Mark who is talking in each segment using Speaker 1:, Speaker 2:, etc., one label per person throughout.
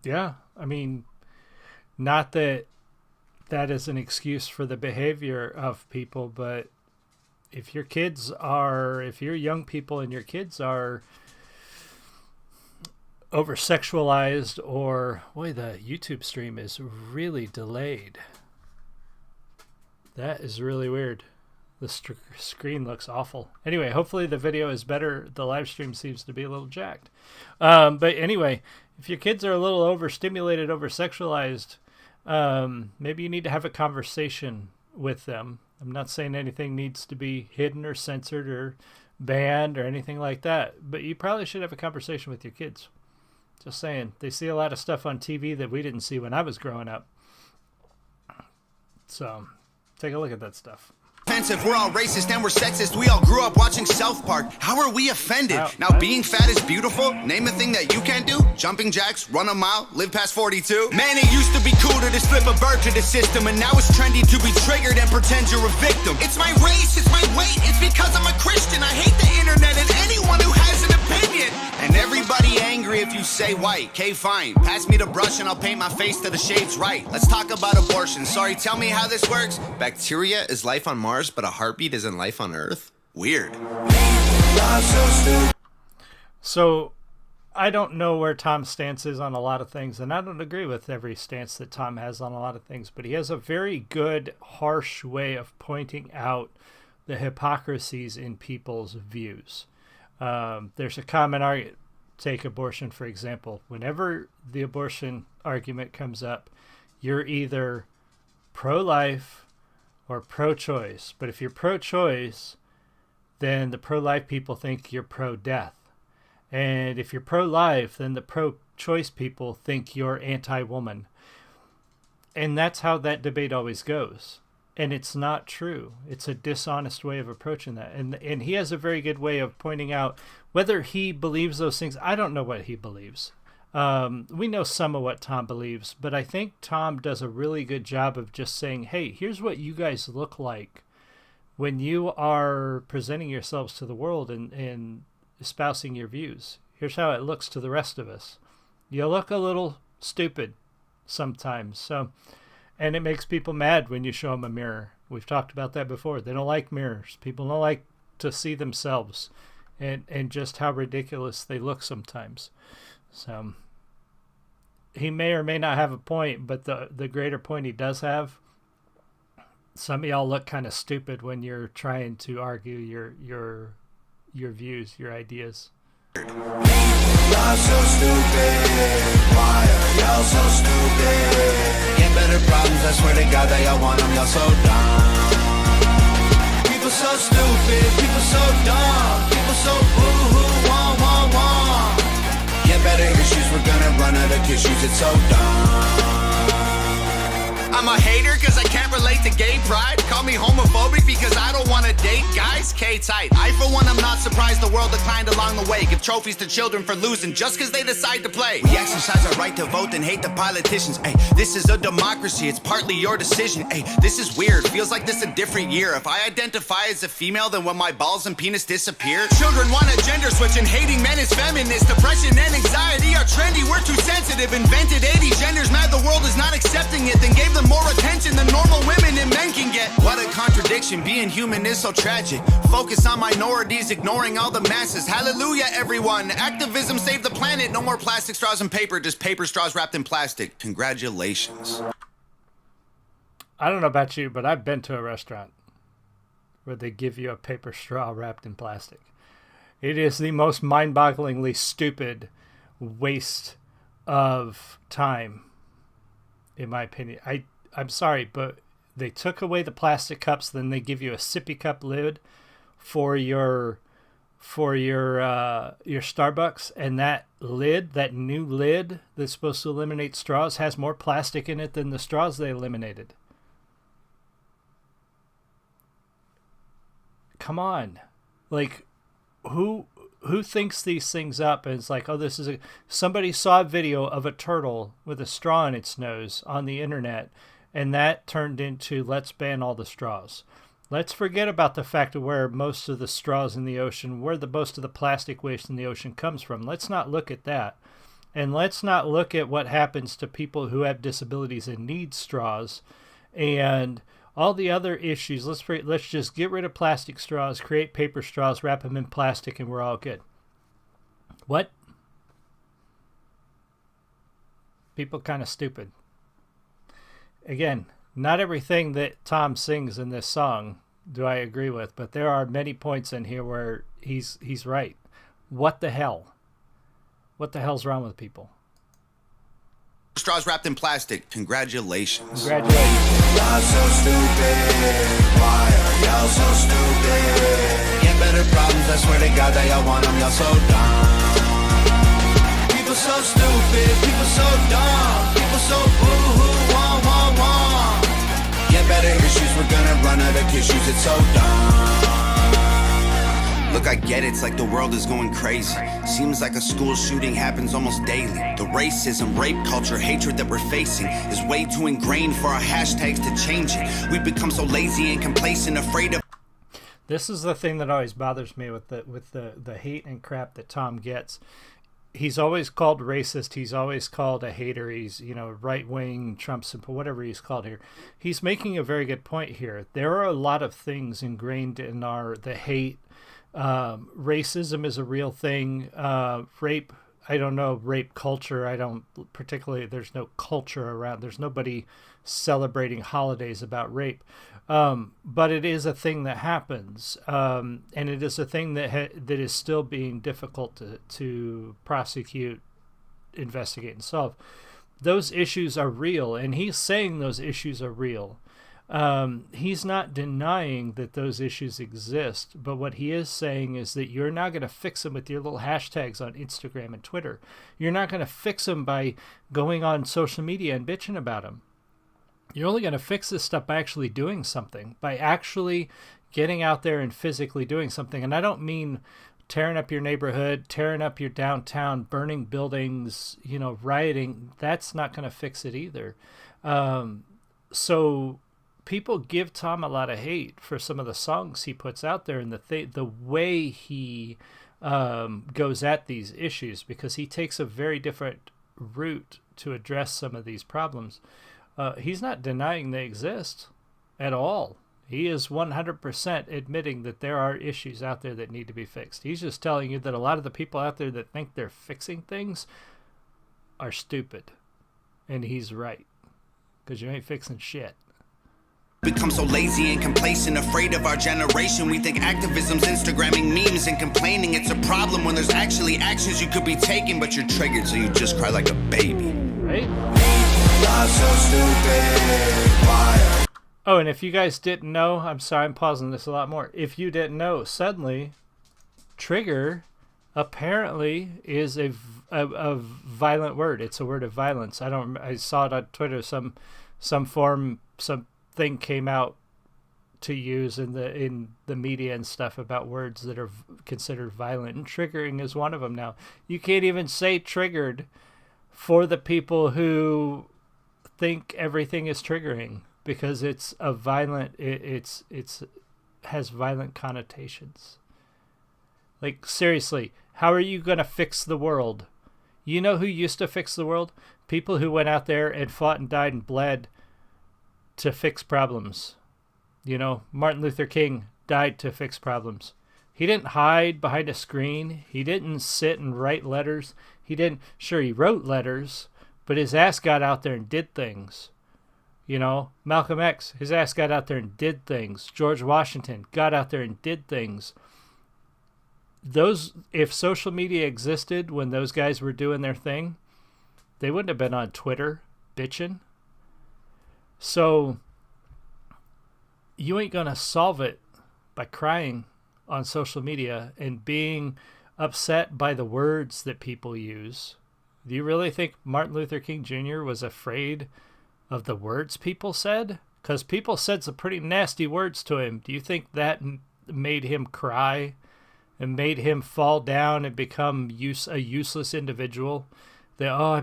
Speaker 1: Yeah, I mean, not that that is an excuse for the behavior of people, but if you're young people and your kids are over sexualized, or boy, the YouTube stream is really delayed. That is really weird. The screen looks awful. Anyway, hopefully the video is better. The live stream seems to be a little jacked. But anyway, if your kids are a little overstimulated, oversexualized, maybe you need to have a conversation with them. I'm not saying anything needs to be hidden or censored or banned or anything like that, but you probably should have a conversation with your kids. Just saying. They see a lot of stuff on TV that we didn't see when I was growing up. So take a look at that stuff.
Speaker 2: Offensive, we're all racist and we're sexist. We all grew up watching South Park. How are we offended? Now being fat is beautiful. Name a thing that you can't do. Jumping jacks, run a mile, live past 42. Man, it used to be cool to just flip a bird to the system, and now it's trendy to be triggered and pretend you're a victim. It's my race, it's my weight, it's because I'm a Christian. I hate the internet and anyone who has an opinion. And everybody angry if you say white. Okay, fine. Pass me the brush and I'll paint my face to the shades right. Let's talk about abortion. Sorry, tell me how this works. Bacteria is life on Mars, but a heartbeat isn't life on Earth? Weird.
Speaker 1: So I don't know where Tom's stance is on a lot of things, and I don't agree with every stance that Tom has on a lot of things, but he has a very good, harsh way of pointing out the hypocrisies in people's views. There's a common argument. Take abortion, for example. Whenever the abortion argument comes up, you're either pro-life or pro-choice. But if you're pro-choice, then the pro-life people think you're pro-death. And if you're pro-life, then the pro-choice people think you're anti-woman. And that's how that debate always goes. And it's not true. It's a dishonest way of approaching that. And he has a very good way of pointing out whether he believes those things. I don't know what he believes. We know some of what Tom believes, but I think Tom does a really good job of just saying, hey, here's what you guys look like when you are presenting yourselves to the world and espousing your views. Here's how it looks to the rest of us. You look a little stupid sometimes. And it makes people mad when you show them a mirror. We've talked about that before. They don't like mirrors. People don't like to see themselves and just how ridiculous they look sometimes. So he may or may not have a point, but the greater point he does have, some of y'all look kind of stupid when you're trying to argue your views, your ideas.
Speaker 3: Y'all so stupid. Why are y'all so stupid? Get better problems, I swear to God that y'all want them. Y'all so dumb. People so stupid. People so dumb. People so boo-hoo. Wah, wah, wah. Get better issues, we're gonna run out of tissues. It's so dumb.
Speaker 2: I'm a hater cause I can't relate to gay pride. Call me homophobic because I don't want to date guys. K-tight. I for one am not surprised the world declined along the way. Give trophies to children for losing just cause they decide to play. We exercise our right to vote and hate the politicians. Ay, this is a democracy, it's partly your decision. Ay, this is weird, feels like this a different year. If I identify as a female, then when my balls and penis disappear. Children want a gender switch and hating men is feminist. Depression and anxiety are trendy, we're too sensitive. Invented 80 genders, mad the world is not accepting it. Then gave them more attention than normal women and men can get. What a contradiction, being human is so tragic. Focus on minorities, ignoring all the masses. Hallelujah, everyone. Activism saved the planet. No more plastic straws and paper, just paper straws wrapped in plastic. Congratulations.
Speaker 1: I don't know about you, but I've been to a restaurant where they give you a paper straw wrapped in plastic. It is the most mind-bogglingly stupid waste of time, in my opinion. I'm sorry, but they took away the plastic cups, then they give you a sippy cup lid for your Starbucks, and that lid, that new lid that's supposed to eliminate straws, has more plastic in it than the straws they eliminated. Come on. Like, who thinks these things up and it's like, oh, this is somebody saw a video of a turtle with a straw in its nose on the internet, and that turned into let's ban all the straws. Let's forget about the fact of where most of the straws in the ocean, where most of the plastic waste in the ocean comes from. Let's not look at that. And let's not look at what happens to people who have disabilities and need straws and all the other issues. Let's just get rid of plastic straws, create paper straws, wrap them in plastic, and we're all good. What? People kind of stupid. Again, not everything that Tom sings in this song do I agree with, but there are many points in here where he's right. What the hell? What the hell's wrong with people?
Speaker 2: Straws wrapped in plastic. Congratulations.
Speaker 1: Congratulations.
Speaker 3: Y'all so stupid. Why are y'all so stupid? Get better problems, I swear to God that y'all want them. Y'all so dumb. People so stupid. People so dumb. People so boo-hoo. Wah, wah, wah. Get better issues, we're gonna run out of tissues. It's so dumb.
Speaker 2: Look, I get it, it's like the world is going crazy. Seems like a school shooting happens almost daily. The racism, rape culture, hatred that we're facing is way too ingrained for our hashtags to change it. We've become so lazy and complacent, afraid of...
Speaker 1: This is the thing that always bothers me with the hate and crap that Tom gets. He's always called racist. He's always called a hater. He's, right-wing, Trump simple, whatever he's called here. He's making a very good point here. There are a lot of things ingrained in the hate. Racism is a real thing. Rape, I don't know, rape culture. I don't particularly, there's no culture around. There's nobody celebrating holidays about rape. But it is a thing that happens. And it is a thing that is still being difficult to prosecute, investigate, and solve. Those issues are real. And he's saying those issues are real. He's not denying that those issues exist, but what he is saying is that you're not going to fix them with your little hashtags on Instagram and Twitter. You're not going to fix them by going on social media and bitching about them. You're only going to fix this stuff by actually doing something, by actually getting out there and physically doing something. And I don't mean tearing up your neighborhood, tearing up your downtown, burning buildings, rioting. That's not going to fix it either. So people give Tom a lot of hate for some of the songs he puts out there and the way he goes at these issues, because he takes a very different route to address some of these problems. He's not denying they exist at all. He is 100% admitting that there are issues out there that need to be fixed. He's just telling you that a lot of the people out there that think they're fixing things are stupid. And he's right, because you ain't fixing shit.
Speaker 2: Become so lazy and complacent, afraid of our generation. We think activism's Instagramming memes and complaining. It's a problem when there's actually actions you could be taking, but you're triggered, so you just cry like a baby.
Speaker 1: Right?
Speaker 3: So stupid. Why?
Speaker 1: Oh, and if you guys didn't know, I'm sorry, I'm pausing this a lot more. If you didn't know, suddenly, trigger apparently is a violent word. It's a word of violence. I saw it on Twitter. Something came out to use in the media and stuff about words that are considered violent, and triggering is one of them now. You can't even say triggered for the people who think everything is triggering, because it's a violent, it's has violent connotations. Like, seriously, how are you going to fix the world? You know who used to fix the world? People who went out there and fought and died and bled to fix problems. Martin Luther King died to fix problems. He didn't hide behind a screen. He didn't sit and write letters. He wrote letters, but his ass got out there and did things. Malcolm X, his ass got out there and did things. George Washington got out there and did things. If social media existed when those guys were doing their thing, they wouldn't have been on Twitter bitching. So you ain't going to solve it by crying on social media and being upset by the words that people use. Do you really think Martin Luther King Jr. was afraid of the words people said? Because people said some pretty nasty words to him. Do you think that made him cry and made him fall down and become a useless individual? I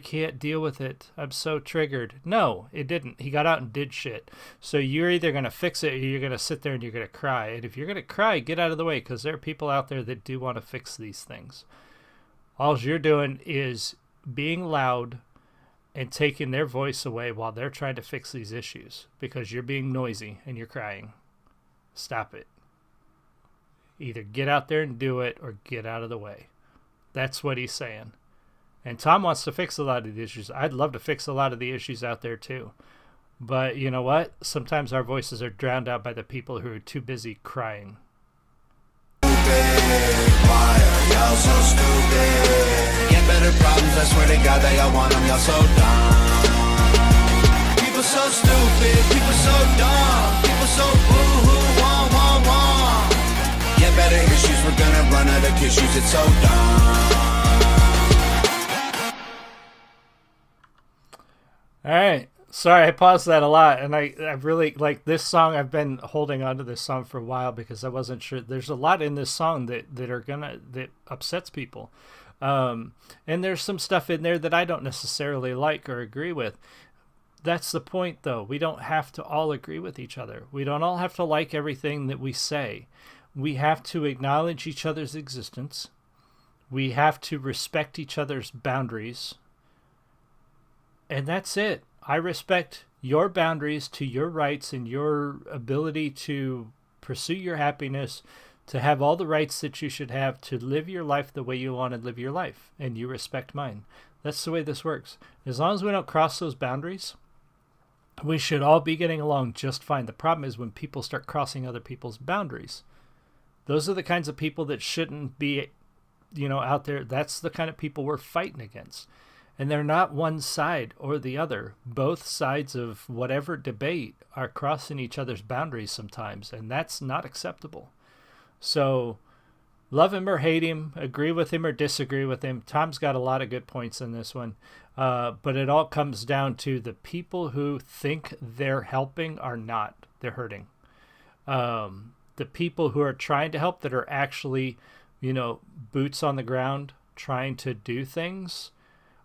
Speaker 1: can't deal with it. I'm so triggered. No, it didn't. He got out and did shit. So you're either going to fix it or you're going to sit there and you're going to cry. And if you're going to cry, get out of the way, because there are people out there that do want to fix these things. All you're doing is being loud and taking their voice away while they're trying to fix these issues because you're being noisy and you're crying. Stop it. Either get out there and do it or get out of the way. That's what he's saying. And Tom wants to fix a lot of the issues. I'd love to fix a lot of the issues out there too. But you know what? Sometimes our voices are drowned out by the people who are too busy crying.
Speaker 3: Why are y'all so stupid? Get better problems, I swear to God that y'all want them, y'all so dumb. People so stupid, people so dumb. People so boo-hoo, wah. Get better issues, we're gonna run out of tissues, it's so dumb.
Speaker 1: Alright. Sorry, I paused that a lot, and I really like this song. I've been holding on to this song for a while because I wasn't sure. There's a lot in this song that upsets people, and there's some stuff in there that I don't necessarily like or agree with. That's the point, though. We don't have to all agree with each other. We don't all have to like everything that we say. We have to acknowledge each other's existence. We have to respect each other's boundaries, and that's it. I respect your boundaries to your rights and your ability to pursue your happiness, to have all the rights that you should have, to live your life the way you want to live your life, and you respect mine. That's the way this works. As long as we don't cross those boundaries, we should all be getting along just fine. The problem is when people start crossing other people's boundaries. Those are the kinds of people that shouldn't be, out there. That's the kind of people we're fighting against. And they're not one side or the other. Both sides of whatever debate are crossing each other's boundaries sometimes, and that's not acceptable. So love him or hate him, agree with him or disagree with him. Tom's got a lot of good points in this one. But it all comes down to the people who think they're helping are not. They're hurting. The people who are trying to help that are actually, boots on the ground, trying to do things,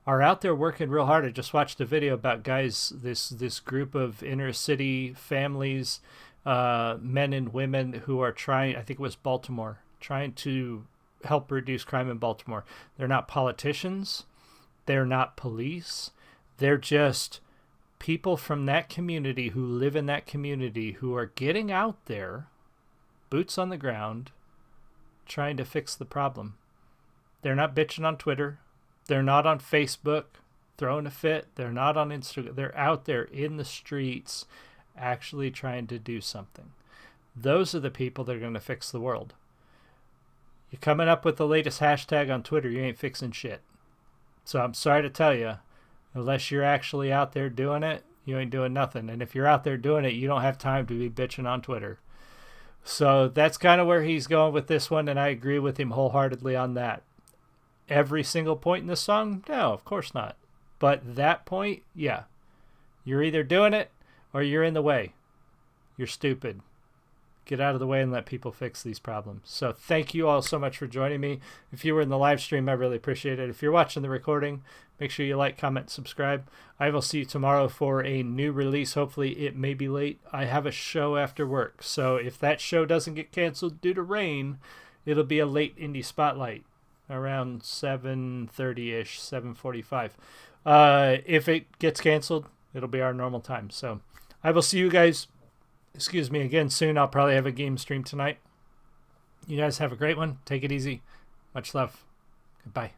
Speaker 1: are out there working real hard. I just watched a video about guys, this group of inner city families, men and women who are trying, I think it was Baltimore, trying to help reduce crime in Baltimore. They're not politicians. They're not police. They're just people from that community who live in that community who are getting out there, boots on the ground, trying to fix the problem. They're not bitching on Twitter. They're not on Facebook throwing a fit. They're not on Instagram. They're out there in the streets actually trying to do something. Those are the people that are going to fix the world. You're coming up with the latest hashtag on Twitter, you ain't fixing shit. So I'm sorry to tell you, unless you're actually out there doing it, you ain't doing nothing. And if you're out there doing it, you don't have time to be bitching on Twitter. So that's kind of where he's going with this one, and I agree with him wholeheartedly on that. Every single point in the song? No, of course not. But that point, yeah. You're either doing it or you're in the way. You're stupid. Get out of the way and let people fix these problems. So thank you all so much for joining me. If you were in the live stream, I really appreciate it. If you're watching the recording, make sure you like, comment, subscribe. I will see you tomorrow for a new release. Hopefully it may be late. I have a show after work. So if that show doesn't get canceled due to rain, it'll be a late indie spotlight. Around 7:30-ish, 7:45. If it gets canceled, it'll be our normal time. So I will see you guys, again soon. I'll probably have a game stream tonight. You guys have a great one. Take it easy. Much love. Goodbye.